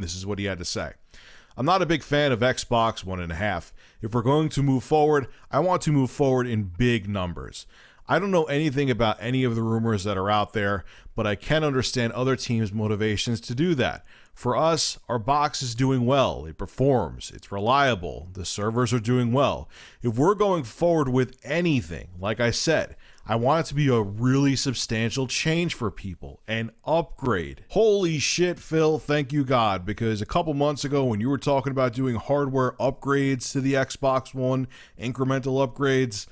This is what he had to say. I'm not a big fan of Xbox 1.5. If we're going to move forward, I want to move forward in big numbers. I don't know anything about any of the rumors that are out there, but I can understand other teams' motivations to do that. For us, our box is doing well. It performs. It's reliable. The servers are doing well. If we're going forward with anything, like I said, I want it to be a really substantial change for people, an upgrade. Holy shit, Phil, thank you God, because a couple months ago when you were talking about doing hardware upgrades to the Xbox One, incremental upgrades,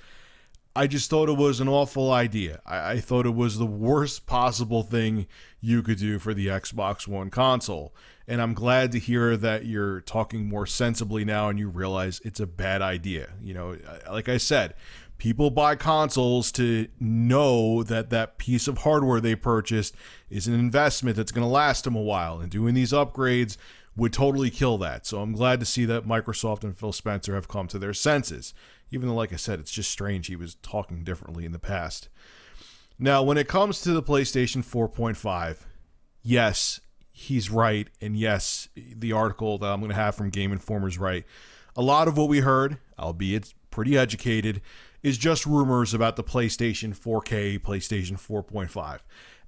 I just thought it was an awful idea. I thought it was the worst possible thing you could do for the Xbox One console. And I'm glad to hear that you're talking more sensibly now and you realize it's a bad idea. You know, like I said, people buy consoles to know that that piece of hardware they purchased is an investment that's going to last them a while. And doing these upgrades would totally kill that. So I'm glad to see that Microsoft and Phil Spencer have come to their senses. Even though, like I said, it's just strange he was talking differently in the past. Now, when it comes to the PlayStation 4.5, yes, he's right. And yes, the article that I'm going to have from Game Informer is right. A lot of what we heard, albeit pretty educated, is just rumors about the PlayStation 4K, PlayStation 4.5.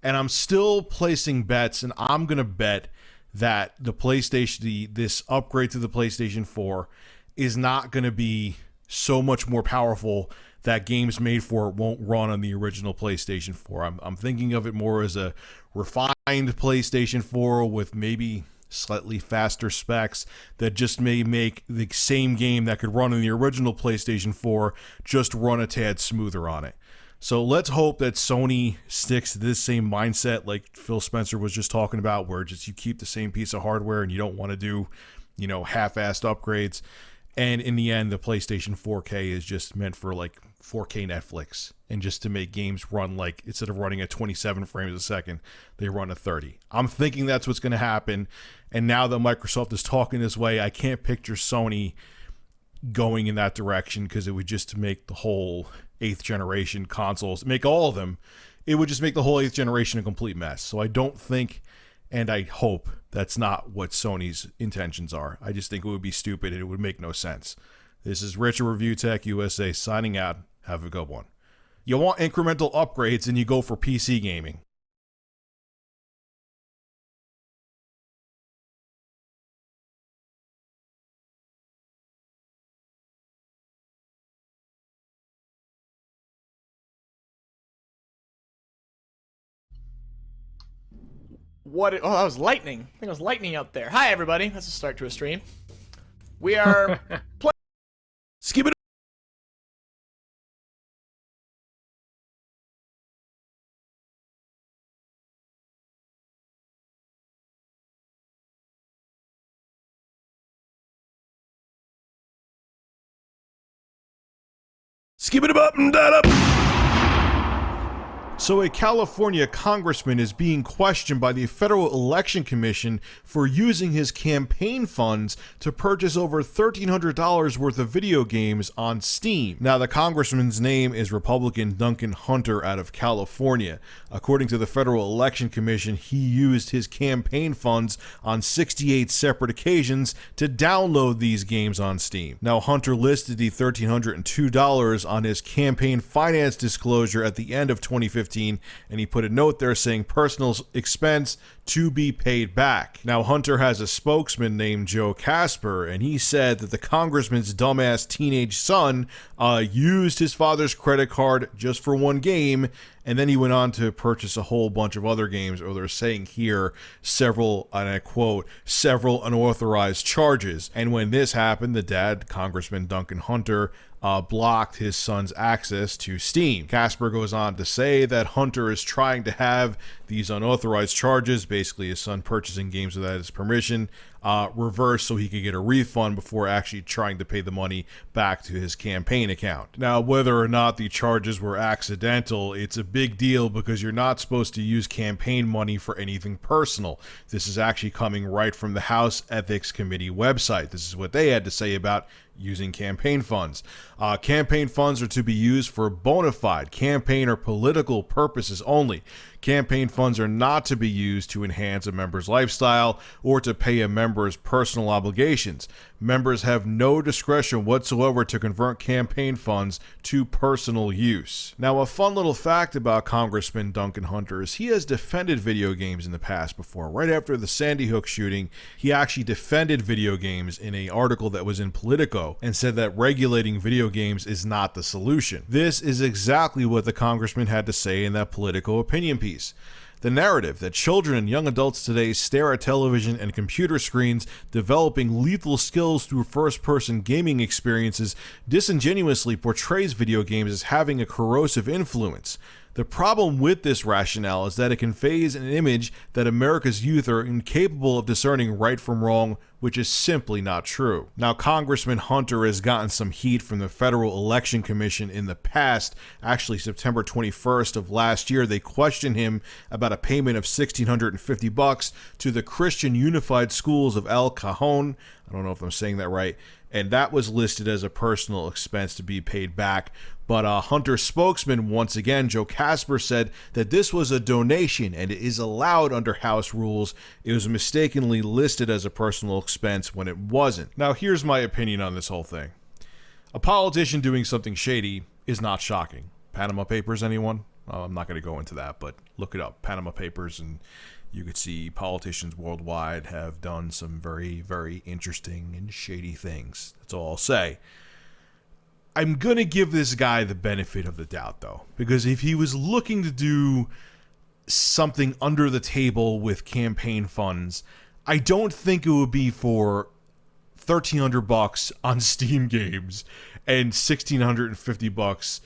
And I'm still placing bets, and I'm going to bet that the PlayStation, this upgrade to the PlayStation 4 is not going to be so much more powerful that games made for it won't run on the original PlayStation 4. I'm thinking of it more as a refined PlayStation 4 with maybe slightly faster specs that just may make the same game that could run on the original PlayStation 4 just run a tad smoother on it. So let's hope that Sony sticks to this same mindset like Phil Spencer was just talking about, where just you keep the same piece of hardware and you don't want to do, half-assed upgrades. And in the end, the PlayStation 4K is just meant for like 4K Netflix and just to make games run like, instead of running at 27 frames a second, they run at 30. I'm thinking that's what's going to happen. And now that Microsoft is talking this way, I can't picture Sony going in that direction, because it would just make the whole 8th generation consoles, make all of them, it would just make the whole 8th generation a complete mess. So I don't think, and I hope that's not what Sony's intentions are. I just think it would be stupid and it would make no sense. This is Rich of Review Tech USA signing out. Have a good one. You want incremental upgrades and you go for PC gaming. What? Oh, that was lightning. I think it was lightning out there. Hi, everybody. That's a start to a stream. We are playing. Skip it. Skip it up and that up. So a California congressman is being questioned by the Federal Election Commission for using his campaign funds to purchase over $1,300 worth of video games on Steam. Now, the congressman's name is Republican Duncan Hunter out of California. According to the Federal Election Commission, he used his campaign funds on 68 separate occasions to download these games on Steam. Now, Hunter listed the $1,302 on his campaign finance disclosure at the end of 2015. And he put a note there saying personal expense to be paid back. Now, Hunter has a spokesman named Joe Casper, and he said that the congressman's dumbass teenage son used his father's credit card just for one game, and then he went on to purchase a whole bunch of other games, or they're saying here, several, and I quote, several unauthorized charges. And when this happened, the dad, Congressman Duncan Hunter, blocked his son's access to Steam. Casper goes on to say that Hunter is trying to have these unauthorized charges, basically his son purchasing games without his permission, reversed so he could get a refund before actually trying to pay the money back to his campaign account. Now, whether or not the charges were accidental, it's a big deal because you're not supposed to use campaign money for anything personal. This is actually coming right from the House Ethics Committee website. This is what they had to say about using campaign funds. Campaign funds are to be used for bona fide campaign or political purposes only. Campaign funds are not to be used to enhance a member's lifestyle or to pay a member's personal obligations. Members have no discretion whatsoever to convert campaign funds to personal use. Now, a fun little fact about Congressman Duncan Hunter is he has defended video games in the past before. Right after the Sandy Hook shooting, he actually defended video games in an article that was in Politico and said that regulating video games is not the solution. This is exactly what the congressman had to say in that Politico opinion piece. The narrative that children and young adults today stare at television and computer screens, developing lethal skills through first-person gaming experiences, disingenuously portrays video games as having a corrosive influence. The problem with this rationale is that it conveys an image that America's youth are incapable of discerning right from wrong, which is simply not true. Now, Congressman Hunter has gotten some heat from the Federal Election Commission in the past. Actually, September 21st of last year, they questioned him about a payment of $1,650 to the Christian Unified Schools of El Cajon. I don't know if I'm saying that right. And that was listed as a personal expense to be paid back. But Hunter's spokesman, once again, Joe Casper, said that this was a donation and it is allowed under House rules. It was mistakenly listed as a personal expense when it wasn't. Now, here's my opinion on this whole thing. A politician doing something shady is not shocking. Panama Papers, anyone? I'm not going to go into that, but look it up. Panama Papers, and you could see politicians worldwide have done some very, very interesting and shady things. That's all I'll say. I'm going to give this guy the benefit of the doubt, though, because if he was looking to do something under the table with campaign funds, I don't think it would be for $1,300 on Steam games and $1,650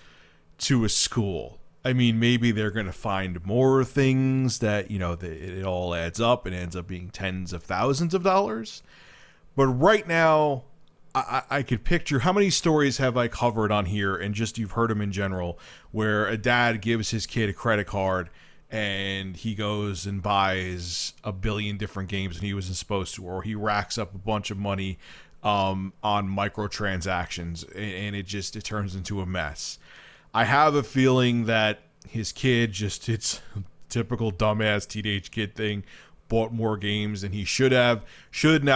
to a school. I mean, maybe they're going to find more things that, you know, it all adds up and ends up being tens of thousands of dollars. But right now, I could picture, how many stories have I covered on here, and just you've heard them in general, where a dad gives his kid a credit card and he goes and buys a billion different games than he wasn't supposed to, or he racks up a bunch of money on microtransactions, and it turns into a mess. I have a feeling that his kid it's a typical dumbass teenage kid thing, bought more games than he should have. Should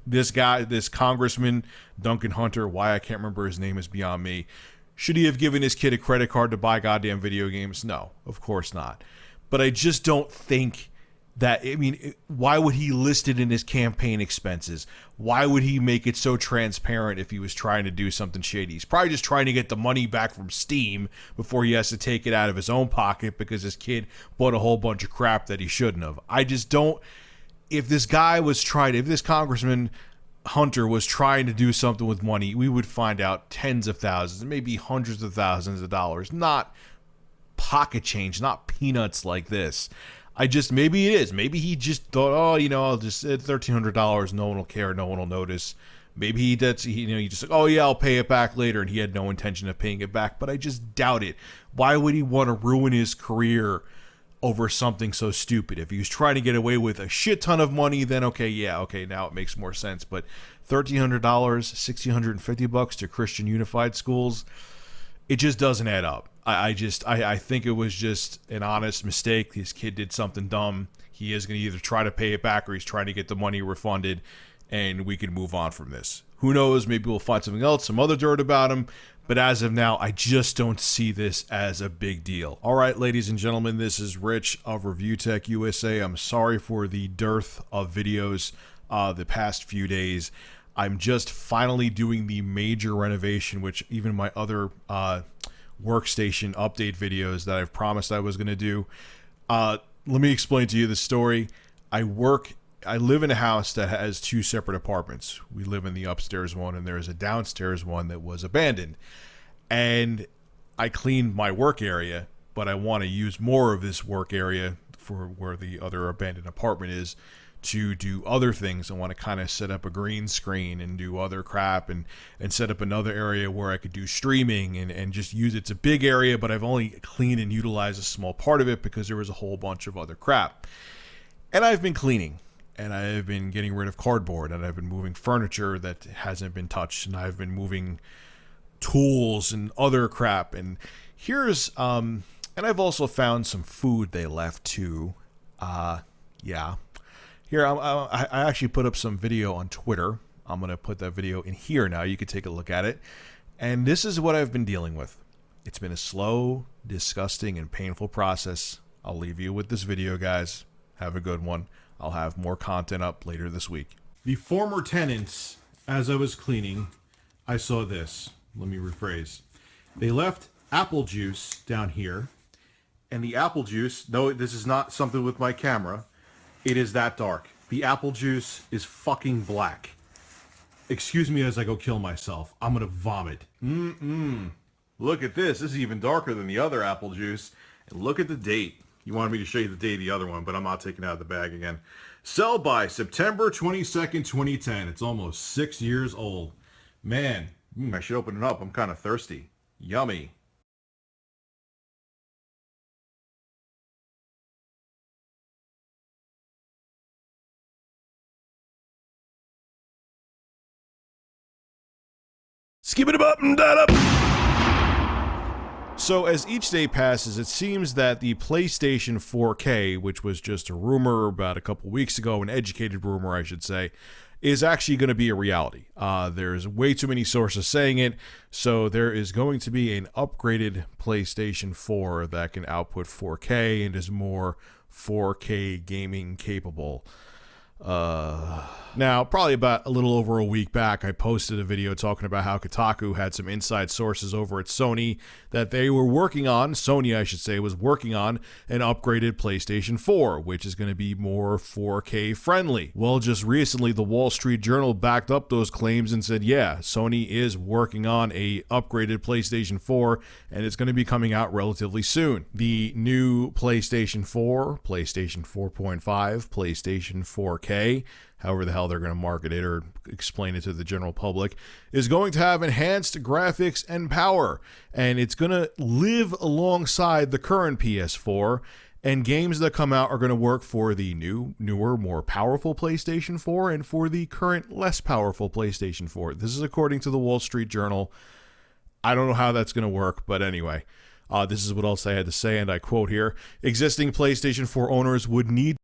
this guy, this Congressman Duncan Hunter, why I can't remember his name is beyond me, should he have given his kid a credit card to buy goddamn video games? No, of course not. But I just don't think that, I mean, why would he list it in his campaign expenses? Why would he make it so transparent if he was trying to do something shady? He's probably just trying to get the money back from Steam before he has to take it out of his own pocket because his kid bought a whole bunch of crap that he shouldn't have. I just don't. If this Congressman Hunter was trying to do something with money, we would find out tens of thousands, maybe hundreds of thousands of dollars, not pocket change, not peanuts like this. Maybe it is. Maybe he just thought, I'll just $1,300. No one will care. No one will notice. Maybe he just like, I'll pay it back later, and he had no intention of paying it back. But I just doubt it. Why would he want to ruin his career over something so stupid? If he was trying to get away with a shit ton of money, then now it makes more sense. But $1,300, $1,650 to Christian Unified Schools, it just doesn't add up. I think it was just an honest mistake. His kid did something dumb. He is going to either try to pay it back or he's trying to get the money refunded, and we can move on from this. Who knows? Maybe we'll find something else, some other dirt about him. But as of now, I just don't see this as a big deal. All right, ladies and gentlemen, this is Rich of Review Tech USA. I'm sorry for the dearth of videos the past few days. I'm just finally doing the major renovation, which even my other workstation update videos that I've promised I was going to do. Let me explain to you the story. I live in a house that has two separate apartments. We live in the upstairs one, and there is a downstairs one that was abandoned. And I cleaned my work area, but I want to use more of this work area for where the other abandoned apartment is to do other things. I want to kind of set up a green screen and do other crap and set up another area where I could do streaming and just use it. It's a big area, but I've only cleaned and utilized a small part of it because there was a whole bunch of other crap. And I've been cleaning. And I've been getting rid of cardboard, and I've been moving furniture that hasn't been touched, and I've been moving tools and other crap. And here's, and And I've also found some food they left too. Yeah. Here, I actually put up some video on Twitter. I'm going to put that video in here now. You can take a look at it. And this is what I've been dealing with. It's been a slow, disgusting, and painful process. I'll leave you with this video, guys. Have a good one. I'll have more content up later this week. The former tenants, as I was cleaning, I saw this. Let me rephrase. They left apple juice down here. And the apple juice, no, this is not something with my camera. It is that dark. The apple juice is fucking black. Excuse me as I go kill myself. I'm gonna vomit. Look at this. This is even darker than the other apple juice. And look at the date. You wanted me to show you the date of the other one, but I'm not taking it out of the bag again. Sell by September 22nd, 2010. It's almost 6 years old. Man, I should open it up. I'm kind of thirsty. Yummy. Skip it up and that up. So as each day passes, it seems that the PlayStation 4K, which was just a rumor about a couple weeks ago, an educated rumor, I should say, is actually going to be a reality. There's way too many sources saying it, so there is going to be an upgraded PlayStation 4 that can output 4K and is more 4K gaming capable. Now, probably about a little over a week back, I posted a video talking about how Kotaku had some inside sources over at Sony that they were working on, Sony I should say, was working on an upgraded PlayStation 4, which is going to be more 4K friendly. Well, just recently, the Wall Street Journal backed up those claims and said, yeah, Sony is working on a upgraded PlayStation 4, and it's going to be coming out relatively soon. The new PlayStation 4, PlayStation 4.5, PlayStation 4K, however the hell they're going to market it or explain it to the general public, is going to have enhanced graphics and power. And it's going to live alongside the current PS4. And games that come out are going to work for the newer, more powerful PlayStation 4 and for the current, less powerful PlayStation 4. This is according to the Wall Street Journal. I don't know how that's going to work, but anyway. This is what else I had to say, and I quote here. Existing PlayStation 4 owners would need